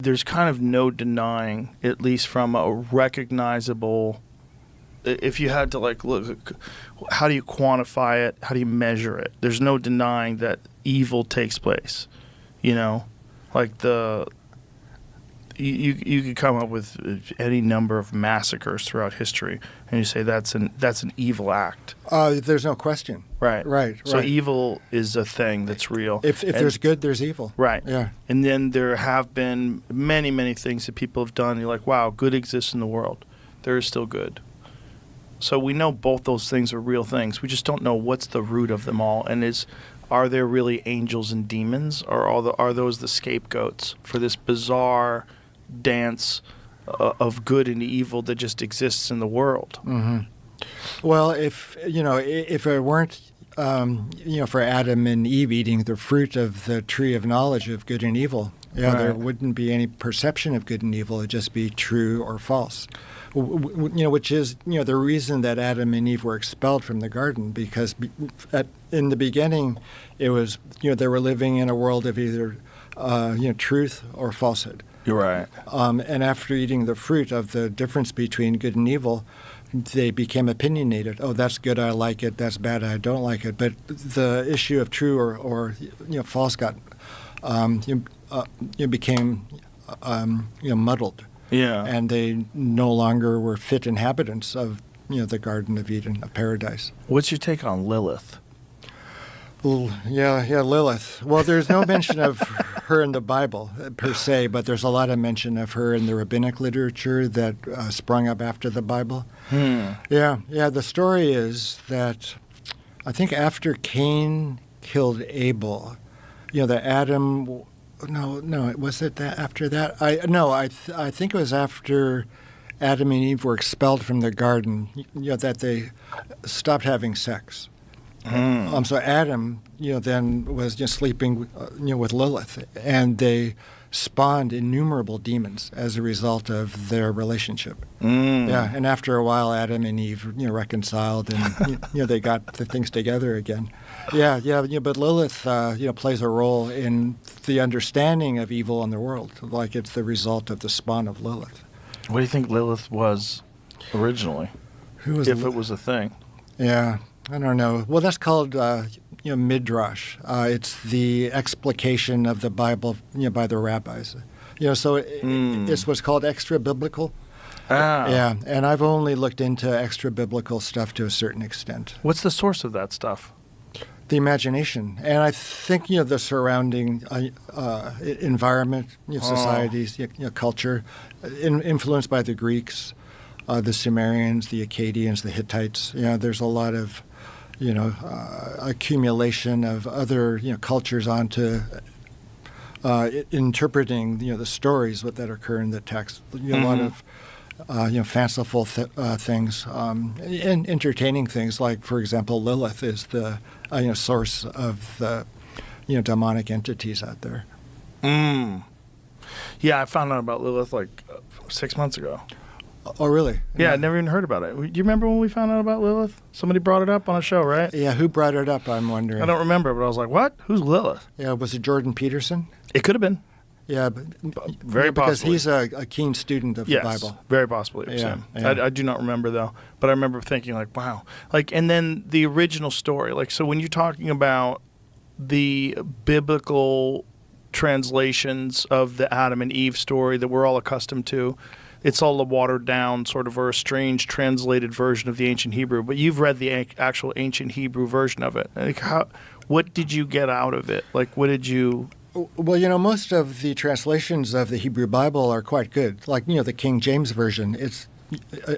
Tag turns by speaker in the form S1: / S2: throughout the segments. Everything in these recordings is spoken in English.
S1: there's kind of no denying, at least from a recognizable, if you had to like look, how do you quantify it? How do you measure it? There's no denying that evil takes place, you know, like you could come up with any number of massacres throughout history, and you say that's an evil act.
S2: There's no question.
S1: Right. So evil is a thing that's real.
S2: If there's good, there's evil.
S1: Right.
S2: Yeah.
S1: And then there have been many, many things that people have done. You're like, wow, good exists in the world. There is still good. So we know both those things are real things. We just don't know what's the root of them all. And are there really angels and demons, or are those the scapegoats for this bizarre dance of good and evil that just exists in the world?
S2: Mm-hmm. Well, if it weren't, for Adam and Eve eating the fruit of the tree of knowledge of good and evil, there wouldn't be any perception of good and evil. It'd just be true or false. Which is the reason that Adam and Eve were expelled from the garden, because in the beginning, it was they were living in a world of either truth or falsehood.
S1: You're right.
S2: And after eating the fruit of the difference between good and evil, they became opinionated. Oh, that's good, I like it. That's bad, I don't like it. But the issue of true or false got became muddled.
S1: Yeah.
S2: And they no longer were fit inhabitants of the Garden of Eden, of paradise.
S1: What's your take on Lilith?
S2: Yeah, Lilith. Well, there's no mention of her in the Bible per se, but there's a lot of mention of her in the rabbinic literature that sprung up after the Bible. Yeah. The story is that I think after Cain killed Abel, that Adam. No. Was it that after that? I think it was after Adam and Eve were expelled from the garden. That they stopped having sex. So Adam, then was just sleeping, with Lilith, and they spawned innumerable demons as a result of their relationship. Yeah, and after a while, Adam and Eve, reconciled, and they got the things together again. Yeah. But Lilith, plays a role in the understanding of evil in the world, like it's the result of the spawn of Lilith.
S1: What do you think Lilith was originally? If it was a thing?
S2: Yeah. I don't know. Well, that's called, midrash. It's the explication of the Bible, by the rabbis. So it's what's called extra-biblical. Yeah, and I've only looked into extra-biblical stuff to a certain extent.
S1: What's the source of that stuff?
S2: The imagination. And I think, the surrounding environment, societies, culture, influenced by the Greeks, the Sumerians, the Akkadians, the Hittites. There's a lot of accumulation of other cultures onto interpreting the stories that occur in the text. A lot of fanciful things and entertaining things, like, for example, Lilith is the source of the demonic entities out there.
S1: Yeah, I found out about Lilith like 6 months ago.
S2: Oh, really?
S1: Yeah, I'd never even heard about it. Do you remember when we found out about Lilith? Somebody brought it up on a show, right?
S2: Yeah, who brought it up, I'm wondering.
S1: I don't remember, but I was like, what? Who's Lilith?
S2: Yeah, was it Jordan Peterson?
S1: It could have been.
S2: Yeah, but
S1: very
S2: because
S1: possibly.
S2: He's a keen student of the Bible.
S1: Very possibly. It was him. I do not remember, though. But I remember thinking, like, wow. Like, and then the original story. Like, so when you're talking about the biblical translations of the Adam and Eve story that we're all accustomed to, it's all a watered down sort of, or a strange translated version of the ancient Hebrew. But you've read the actual ancient Hebrew version of it. Like, what did you get out of it? Like, what did you...
S2: Well, most of the translations of the Hebrew Bible are quite good. Like, the King James Version, it's,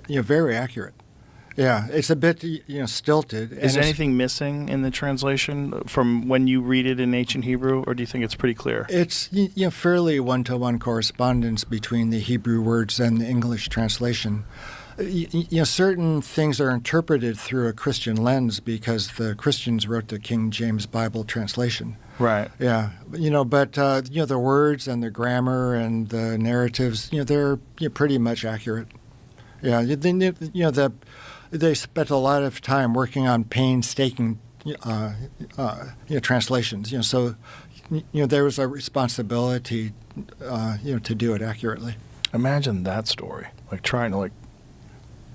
S2: very accurate. Yeah, it's a bit, stilted.
S1: Is anything missing in the translation from when you read it in ancient Hebrew, or do you think it's pretty clear?
S2: It's, fairly one-to-one correspondence between the Hebrew words and the English translation. Certain things are interpreted through a Christian lens because the Christians wrote the King James Bible translation.
S1: Right.
S2: Yeah. But, the words and the grammar and the narratives, they're pretty much accurate. Yeah. They spent a lot of time working on painstaking, translations, so there was a responsibility, to do it accurately.
S1: Imagine that story, like trying to like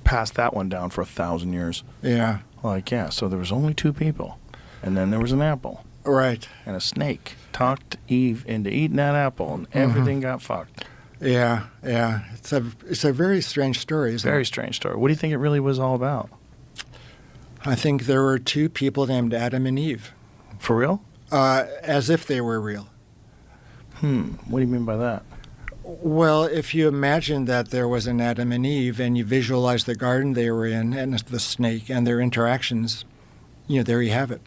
S1: pass that one down for 1,000 years.
S2: Yeah.
S1: Like, yeah, so there was only two people, and then there was an apple.
S2: Right.
S1: And a snake talked Eve into eating that apple, and everything got fucked.
S2: Yeah, yeah. It's a very strange story, isn't it?
S1: Very strange story. What do you think it really was all about?
S2: I think there were two people named Adam and Eve.
S1: For real?
S2: As if they were real.
S1: What do you mean by that?
S2: Well, if you imagine that there was an Adam and Eve and you visualize the garden they were in and the snake and their interactions, there you have it.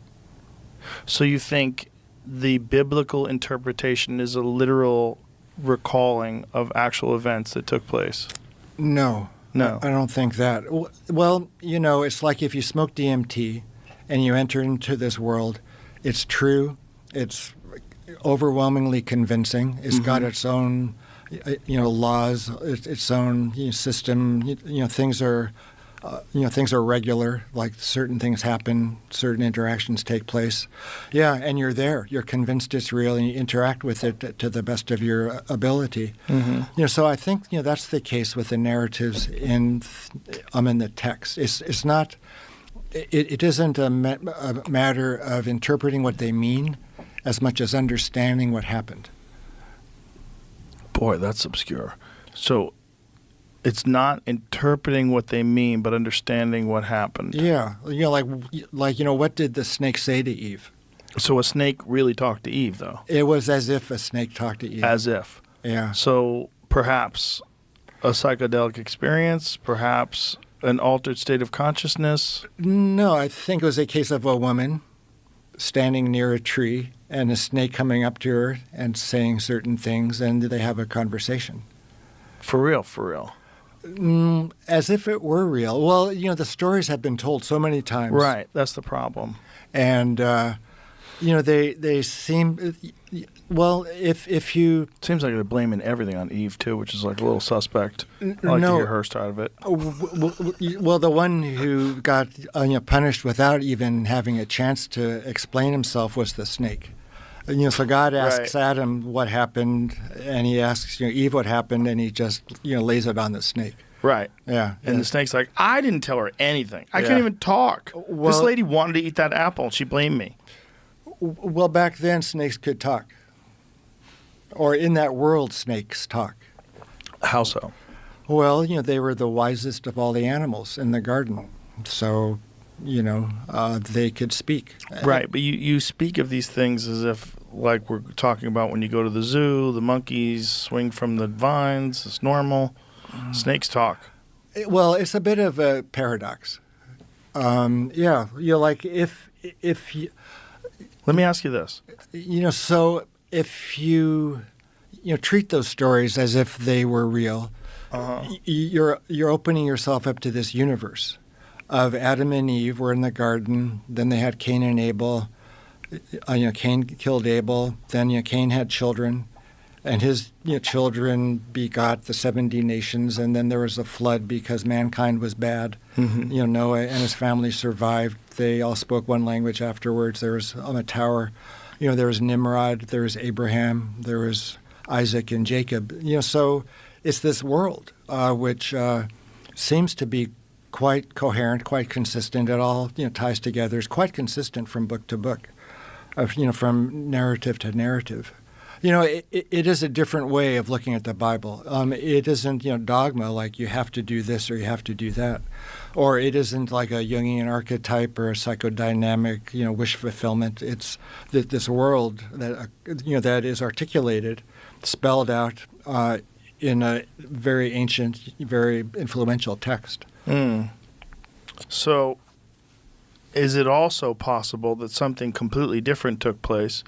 S1: So you think the biblical interpretation is a literal recalling of actual events that took place?
S2: No.
S1: No.
S2: I don't think that. Well, it's like if you smoke DMT and you enter into this world, it's true, it's overwhelmingly convincing, it's got its own laws, its own system. Things are regular. Like certain things happen, certain interactions take place. Yeah, and you're there. You're convinced it's real, and you interact with it to the best of your ability. So I think that's the case with the narratives in the text. It's not. It isn't a matter of interpreting what they mean, as much as understanding what happened.
S1: Boy, that's obscure. So it's not interpreting what they mean, but understanding what happened.
S2: Yeah, what did the snake say to Eve?
S1: So a snake really talked to Eve, though.
S2: It was as if a snake talked to Eve.
S1: As if.
S2: Yeah.
S1: So perhaps a psychedelic experience, perhaps an altered state of consciousness.
S2: No, I think it was a case of a woman standing near a tree and a snake coming up to her and saying certain things, and they have a conversation.
S1: For real, for real.
S2: As if it were real. Well, the stories have been told so many times.
S1: Right, that's the problem.
S2: And, they seem... Well, if you...
S1: Seems like they're blaming everything on Eve, too, which is like a little suspect. I like to hear her side of it.
S2: Well, the one who got punished without even having a chance to explain himself was the snake. So God asks Adam what happened, and he asks Eve what happened, and he just lays it on the snake.
S1: Right.
S2: Yeah.
S1: And the snake's like, I didn't tell her anything. I can't even talk. This lady wanted to eat that apple, and she blamed me.
S2: Well, back then, snakes could talk. Or in that world, snakes talk.
S1: How so?
S2: Well, they were the wisest of all the animals in the garden. So, they could speak.
S1: Right, but you speak of these things as if, like we're talking about when you go to the zoo, the monkeys swing from the vines, it's normal. Snakes talk.
S2: Well, it's a bit of a paradox. Like if you...
S1: Let me ask you this.
S2: So if you treat those stories as if they were real, you're opening yourself up to this universe of Adam and Eve were in the garden. Then they had Cain and Abel. Cain killed Abel. Then Cain had children, and his children begot the 70 nations. And then there was a flood because mankind was bad. Noah and his family survived. They all spoke one language afterwards. There was on a tower. There was Nimrod, there was Abraham, there was Isaac and Jacob. So it's this world which seems to be quite coherent, quite consistent. It all ties together. It's quite consistent from book to book, from narrative to narrative. It is a different way of looking at the Bible. It isn't dogma like you have to do this or you have to do that. Or it isn't like a Jungian archetype or a psychodynamic, wish fulfillment. It's this world that that is articulated, spelled out in a very ancient, very influential text.
S1: So, is it also possible that something completely different took place,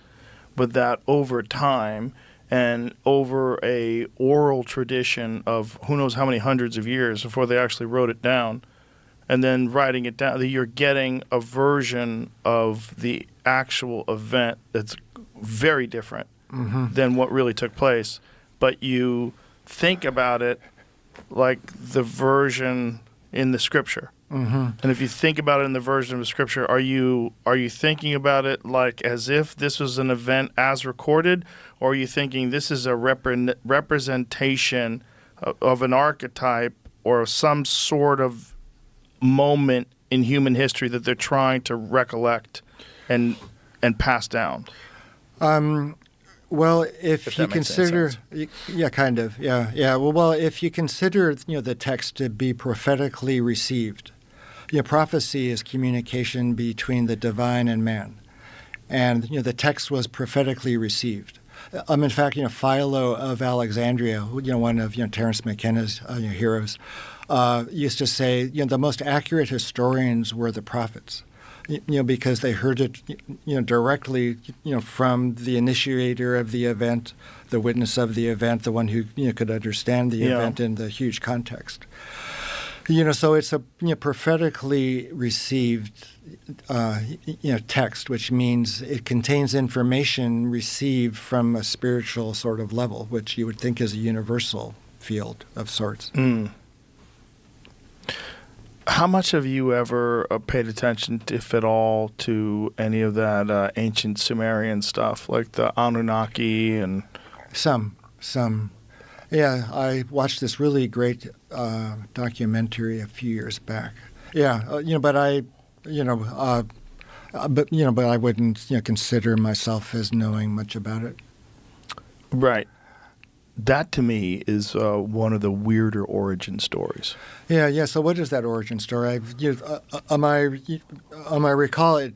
S1: but that over time and over a oral tradition of who knows how many hundreds of years before they actually wrote it down? And then writing it down, that you're getting a version of the actual event that's very different than what really took place. But you think about it like the version in the scripture. And if you think about it in the version of the scripture, are you thinking about it like as if this was an event as recorded, or are you thinking this is a representation of an archetype or some sort of moment in human history that they're trying to recollect and pass down?
S2: Well, if you
S1: that makes any
S2: consider,
S1: sense.
S2: yeah, kind of, yeah. Well, if you consider, the text to be prophetically received, prophecy is communication between the divine and man, and the text was prophetically received. In fact, Philo of Alexandria, one of Terence McKenna's heroes, used to say, the most accurate historians were the prophets. Because they heard it, directly, from the initiator of the event, the witness of the event, the one who, could understand the event in the huge context. So it's a prophetically received, text, which means it contains information received from a spiritual sort of level, which you would think is a universal field of sorts.
S1: How much have you ever paid attention, if at all, to any of that ancient Sumerian stuff, like the Anunnaki and...
S2: Some. Yeah, I watched this really great documentary a few years back. Yeah, but I wouldn't consider myself as knowing much about it.
S1: Right. That, to me, is one of the weirder origin stories.
S2: Yeah. So what is that origin story? I recall it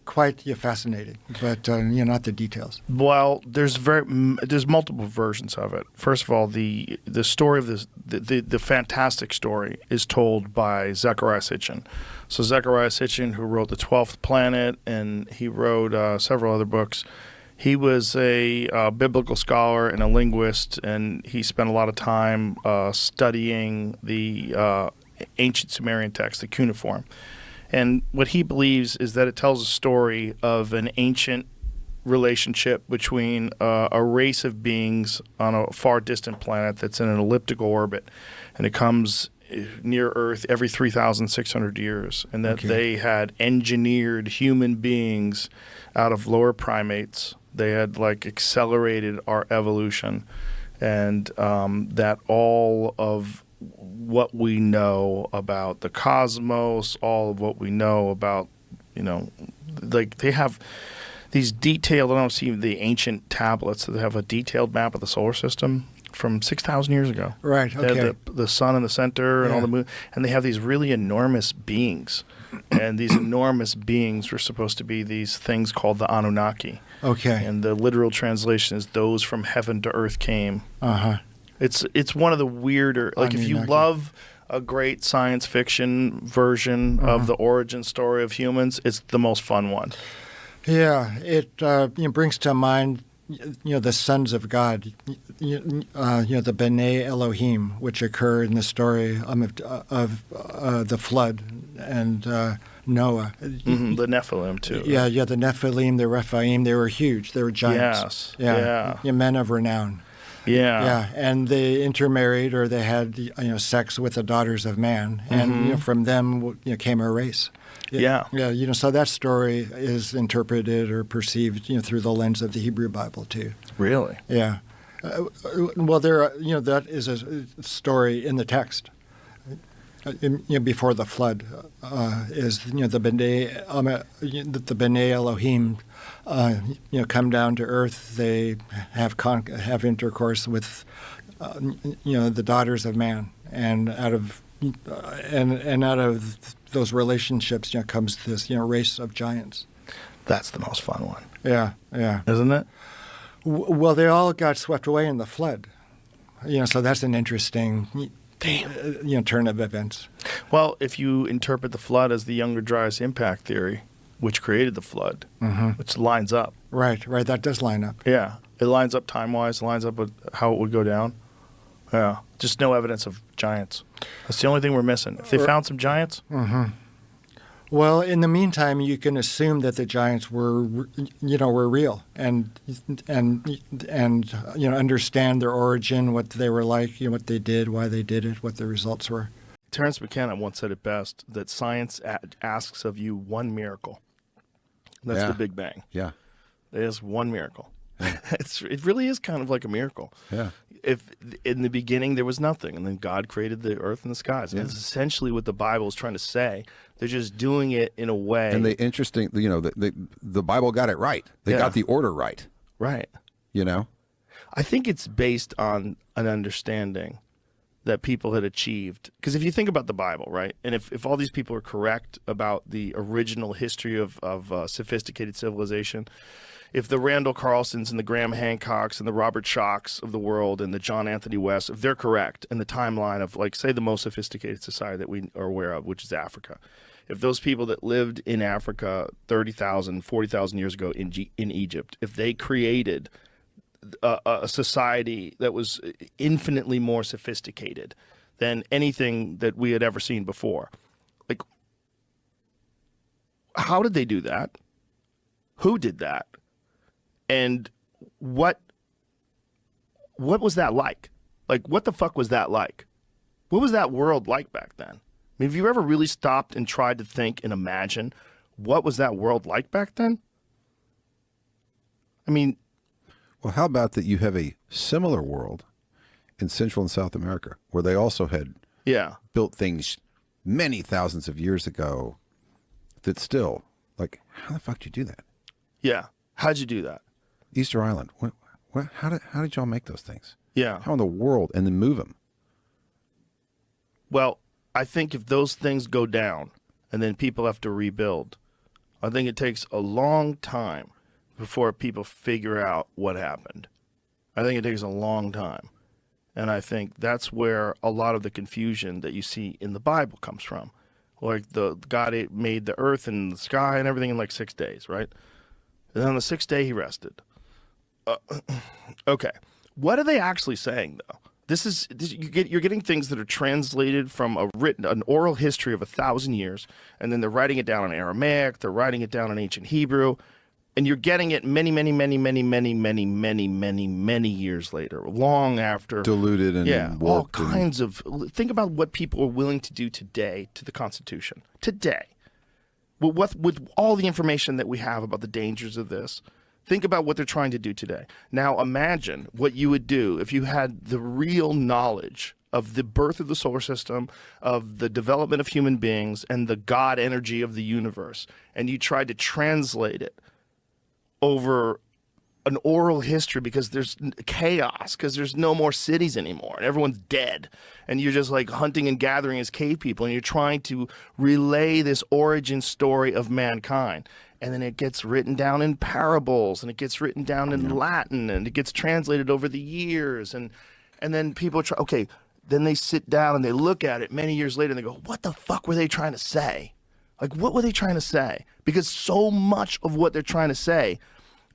S2: quite fascinating, but not the details.
S1: Well, there's multiple versions of it. First of all, the story of this, the fantastic story is told by Zecharia Sitchin. So Zecharia Sitchin, who wrote The 12th Planet, and he wrote several other books. He was a biblical scholar and a linguist, and he spent a lot of time studying the ancient Sumerian text, the cuneiform. And what he believes is that it tells a story of an ancient relationship between a race of beings on a far distant planet that's in an elliptical orbit, and it comes near Earth every 3,600 years, and that they had engineered human beings out of lower primates. They had accelerated our evolution, and that all of what we know about the cosmos, all of what we know about, they have these detailed, I don't see the ancient tablets that have a detailed map of the solar system from 6,000 years ago.
S2: Right, okay.
S1: They have the sun in the center and all the moon, and they have these really enormous beings. And these enormous beings were supposed to be these things called the Anunnaki.
S2: Okay.
S1: And the literal translation is those from heaven to earth came.
S2: Uh-huh.
S1: It's one of the weirder,
S2: Anunnaki.
S1: If you love a great science fiction version of the origin story of humans, it's the most fun one.
S2: Yeah, it brings to mind the sons of God, the B'nai Elohim, which occur in the story of the flood and Noah.
S1: The Nephilim, too.
S2: Yeah, the Nephilim, the Rephaim, they were huge. They were giants.
S1: Yes, yeah.
S2: Men of renown.
S1: Yeah.
S2: And they intermarried, or they had sex with the daughters of man, and from them came a race.
S1: Yeah.
S2: So that story is interpreted or perceived, through the lens of the Hebrew Bible too.
S1: Really?
S2: Yeah. Well, that is a story in the text. Before the flood, is the B'nai Elohim, come down to earth. They have intercourse with, the daughters of man, and out of those relationships, comes this, race of giants.
S1: That's the most fun one.
S2: Yeah.
S1: Isn't it?
S2: Well, they all got swept away in the flood. So that's an interesting, turn of events.
S1: Well, if you interpret the flood as the Younger Dryas impact theory, which created the flood, which lines up.
S2: Right. That does line up.
S1: Yeah. It lines up time-wise, lines up with how it would go down. Yeah. Just no evidence of giants. That's the only thing we're missing. If they found some giants.
S2: Well, in the meantime, you can assume that the giants were real, and understand their origin, what they were like, what they did, why they did it, what the results were.
S1: Terence McKenna once said it best, that science asks of you one miracle. That's the Big Bang.
S3: Yeah.
S1: There's one miracle. It really is kind of like a miracle.
S3: Yeah.
S1: If in the beginning there was nothing, and then God created the earth and the skies. And that's essentially what the Bible is trying to say. They're just doing it in a way.
S3: And the Bible got it right. They got the order right.
S1: Right.
S3: You know?
S1: I think it's based on an understanding that people had achieved. Because if you think about the Bible, right, and if all these people are correct about the original history of sophisticated civilization, if the Randall Carlsons and the Graham Hancocks and the Robert Shocks of the world and the John Anthony West, if they're correct in the timeline of, like, say, the most sophisticated society that we are aware of, which is Africa, if those people that lived in Africa 30,000, 40,000 years ago in Egypt, if they created a society that was infinitely more sophisticated than anything that we had ever seen before, like, how did they do that? Who did that? And what was that like? Like, what the fuck was that like? What was that world like back then? I mean, have you ever really stopped and tried to think and imagine what was that world like back then? I mean,
S3: well, how about that you have a similar world in Central and South America where they also had built things many thousands of years ago that still, like, how the fuck did you do that?
S1: Yeah. How'd you do that?
S3: Easter Island. How did y'all make those things?
S1: Yeah.
S3: How in the world? And then move them?
S1: Well, I think if those things go down and then people have to rebuild, I think it takes a long time before people figure out what happened. I think it takes a long time. And I think that's where a lot of the confusion that you see in the Bible comes from. Like, God made the earth and the sky and everything in like 6 days, right? And then on the 6th day, he rested. Okay. What are they actually saying, though? You're getting things that are translated from an oral history of 1,000 years, and then they're writing it down in Aramaic, they're writing it down in ancient Hebrew, and you're getting it many, many, many, many, many, many, many, many, many years later, long after.
S3: Diluted and warped.
S1: All kinds of. Think about what people are willing to do today to the Constitution. Today. With all the information that we have about the dangers of this, think about what they're trying to do today. Now imagine what you would do if you had the real knowledge of the birth of the solar system, of the development of human beings, and the God energy of the universe, and you tried to translate it over an oral history because there's chaos, because there's no more cities anymore and everyone's dead, and you're just like hunting and gathering as cave people, and you're trying to relay this origin story of mankind, and then it gets written down in parables, and it gets written down in Latin, and it gets translated over the years, and then people try, then they sit down and they look at it many years later and they go, what the fuck were they trying to say? Like, what were they trying to say? Because so much of what they're trying to say,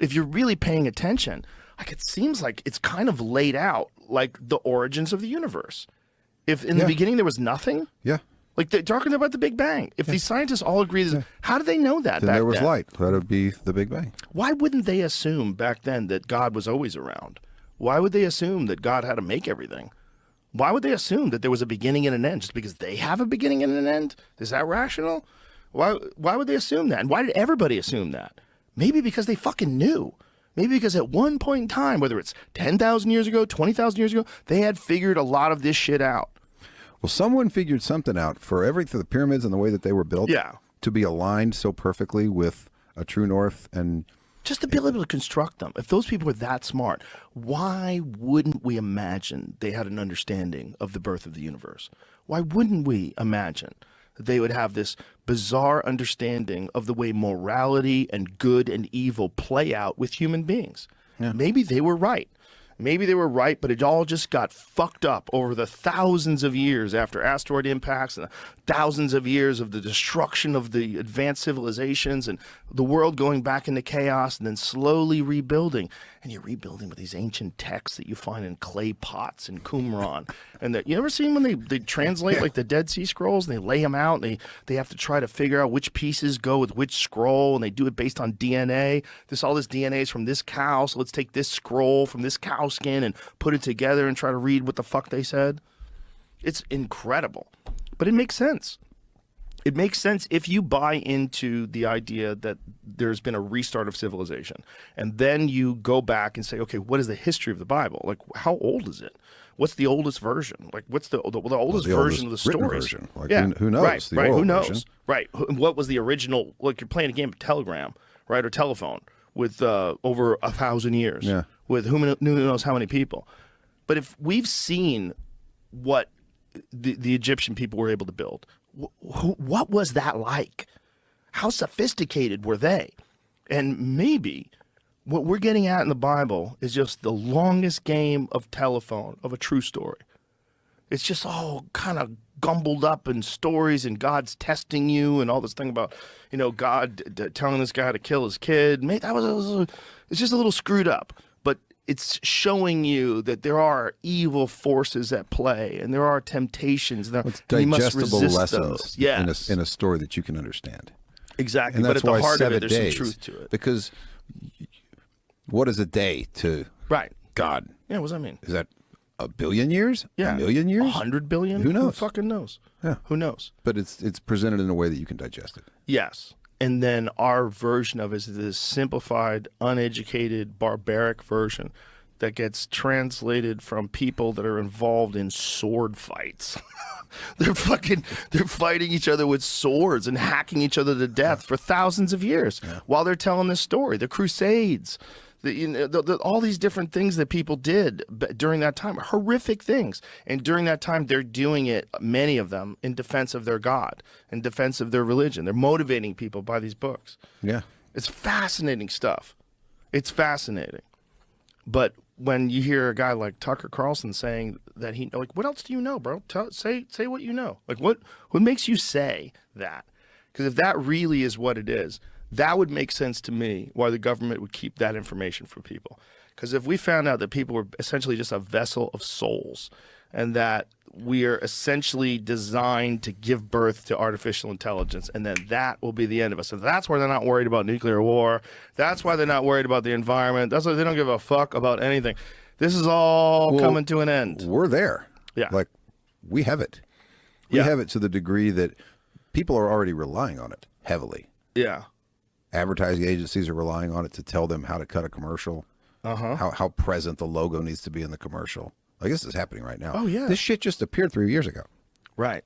S1: if you're really paying attention, like, it seems like it's kind of laid out like the origins of the universe. If in the beginning there was nothing, like they're talking about the Big Bang. If these scientists all agree, how did they know that?
S3: Then there was light. That would be the Big Bang.
S1: Why wouldn't they assume back then that God was always around? Why would they assume that God had to make everything? Why would they assume that there was a beginning and an end just because they have a beginning and an end? Is that rational? Why would they assume that? And why did everybody assume that? Maybe because they fucking knew. Maybe because at one point in time, whether it's 10,000 years ago, 20,000 years ago, they had figured a lot of this shit out.
S3: Well, someone figured something out for everything, the pyramids and the way that they were built, to be aligned so perfectly with a true north, and
S1: just to be able to construct them. If those people were that smart, why wouldn't we imagine they had an understanding of the birth of the universe? Why wouldn't we imagine that they would have this bizarre understanding of the way morality and good and evil play out with human beings? Maybe they were right. Maybe they were right, but it all just got fucked up over the thousands of years after asteroid impacts and the thousands of years of the destruction of the advanced civilizations and the world going back into chaos and then slowly rebuilding. And you're rebuilding with these ancient texts that you find in clay pots in Qumran. And you ever seen when they translate like the Dead Sea Scrolls and they lay them out and they have to try to figure out which pieces go with which scroll, and they do it based on DNA. All this DNA is from this cow, so let's take this scroll from this cow skin and put it together and try to read what the fuck they said. It's incredible. But it makes sense. It makes sense if you buy into the idea that there's been a restart of civilization. And then you go back and say, okay, what is the history of the Bible? Like, how old is it? What's the oldest version? Like, what's the oldest version of the stories?
S3: Version. Like, who knows?
S1: Right, who knows? Version. Right. What was the original? Like, you're playing a game of Telegram, right, or telephone with over 1,000 years with who knows how many people. But if we've seen what the Egyptian people were able to build, what was that like? How sophisticated were they? And maybe what we're getting at in the Bible is just the longest game of telephone of a true story. It's just all kind of gumbled up in stories, and God's testing you and all this thing about, God telling this guy to kill his kid. Mate, it's just a little screwed up. But it's showing you that there are evil forces at play, and there are temptations. And
S3: digestible
S1: you must resist
S3: lessons
S1: those.
S3: in a story that you can understand.
S1: Exactly,
S3: and
S1: but
S3: that's
S1: at
S3: why
S1: the heart of it,
S3: 7
S1: there's
S3: days,
S1: some truth to it.
S3: Because what is a day to God?
S1: Yeah, what does that mean?
S3: Is that a billion years?
S1: Yeah.
S3: A million years?
S1: 100 billion?
S3: Who knows?
S1: Who fucking knows?
S3: Yeah.
S1: Who knows?
S3: But it's presented in a way that you can digest it.
S1: Yes. And then our version of it is this simplified, uneducated, barbaric version that gets translated from people that are involved in sword fights. They're fighting each other with swords and hacking each other to death for thousands of years while they're telling this story. The Crusades, all these different things that people did during that time, horrific things. And during that time, they're doing it, many of them, in defense of their God, in defense of their religion. They're motivating people by these books.
S3: Yeah.
S1: It's fascinating stuff. It's fascinating. But when you hear a guy like Tucker Carlson saying that what else do you know, bro? Say what you know. Like, what makes you say that? Because if that really is what it is, that would make sense to me why the government would keep that information from people. Because if we found out that people were essentially just a vessel of souls, and that we are essentially designed to give birth to artificial intelligence, and then that will be the end of us. So that's why they're not worried about nuclear war. That's why they're not worried about the environment. That's why they don't give a fuck about anything. This is all coming to an end.
S3: We're there.
S1: Yeah.
S3: Like, we have it. We have it to the degree that people are already relying on it heavily.
S1: Yeah.
S3: Advertising agencies are relying on it to tell them how to cut a commercial, how present the logo needs to be in the commercial. Like, this is happening right now.
S1: Oh, yeah.
S3: This shit just appeared 3 years ago.
S1: Right.